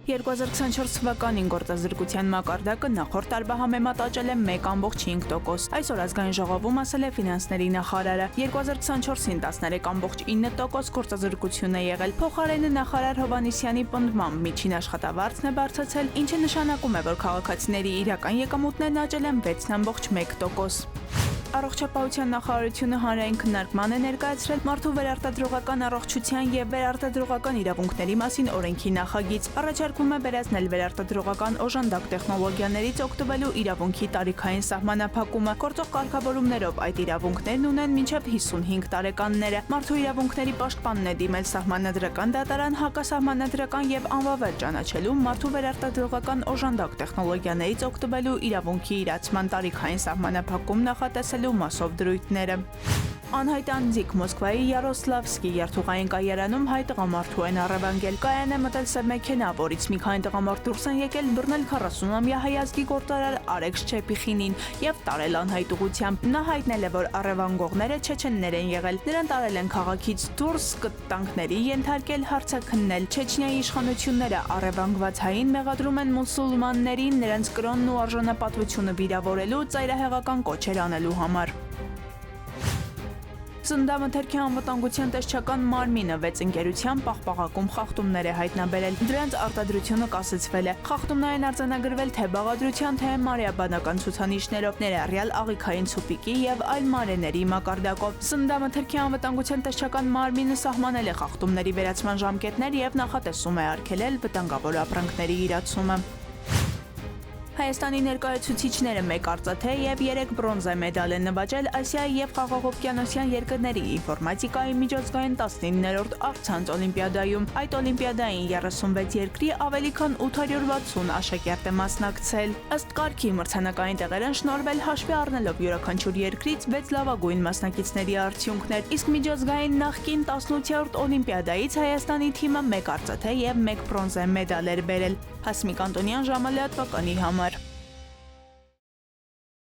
2024 թվականին գործազրկության մակարդակը նախորդ տարվա համեմատ աճել է 1,5%։ Այսօր ազգային ժողովում ասել է ֆինանսների նախարարը։ 2024-ին 13,9% գործազրկություն է եղել։ Փոխարենը նախարար Հովհաննիսյանի պնդմամբ միջին աշխատավարձն է բարձրացել, ինչը նշանակում է, որ քաղաքացիների իրական եկամուտներն աճել են 6,1%։ Առողջապահության նախարարությունը հանրային քննարկման է ներկայացրել մարդու վերարտադրողական առողջության և վերարտադրողական իրավունքների մասին օրենքի նախագիծ։ Առաջարկվում է վերացնել վերարտադրողական օժանդակ տեխնոլոգիաներից օգտվելու իրավունքի տարիքային սահմանափակումը։ Գործող կարգավորումներով այդ իրավունքներն ունեն մինչև 55 տարեկանները։ Մարդու իրավունքների պաշտպանն է դիմել սահմանադրական դատարան հակասահմանադրական և անվավեր ճանաչելու մարդու վերարտադրողական օժանդակ տեխնոլոգիաներից օգտվելու իրավունքի իրացման տարիքային սահմանափակում նախատեսելու մասով դրույթները։ Անհայտ անձիկ Մոսկվայի Յարոսլավսկի երթուղային կայարանում հայ տղամարդու են առևանգել։ Կայան է մտել սև մեքենա, որից մի քանի տղամարդ դուրս են եկել, բռնել 40-ամյա հայ ազգի գործարար Արեգ Շչեպիխինին և տարել անհայտ ուղղությամբ։ Նա հայտնել է, որ առևանգողները չեչեններ են եղել։ Նրան տարել են քաղաքից դուրս, կտանքների ենթարկել, հարցաքննել։ Չեչնիայի իշխանությունները առևանգված հային մեղադրում են մուսուլմաններին նրանց կրոնն ու արժանապատվությունը վիրավորելու, ծայրահեղական կոչեր անելու համար։ Ծննդամթերքի անվտանգության տեսչական մարմինը 6 ընկերության պաղպաղակում խախտումներ է հայտնաբերել։ Դրանց արտադրությունը կասեցվել է։ Խախտումներ են արձանագրվել թե բաղադրության, թե մարիաբանական ցուցանիշներով, ներառյալ աղիքային ցուպիկի և այլ մարեների մակարդակով։ Ծննդամթերքի անվտանգության տեսչական մարմինը սահմանել է խախտումների վերացման ժամկետներ և նախատեսում է արգելել վտանգավոր ապրանքների իրացումը։ Հայաստանի ներկայացուցիչները 1 արծաթե և 3 բրոնզե մեդալ են նվաճել Ասիայի և Խաղաղօվկիանոսյան երկրների ինֆորմատիկայի միջազգային 19-րդ առցանց օլիմպիադայում։ Այդ օլիմպիադային 36 երկրի ավելի քան 860 աշակերտ է մասնակցել։ Ըստ կարգի մրցանակային տեղեր են շնորհվել հաշվի առնելով յուրաքանչյուր երկրից 6 լավագույն մասնակիցների արդյունքներ, իսկ միջազգային նախկին 18-րդ օլիմպիադայից Հայաստանի թիմը 1 արծաթե և 1 բրոնզե մեդալ էր բերել։ Հասմիկ Անտոնյան, ժամը լրատվականի համար։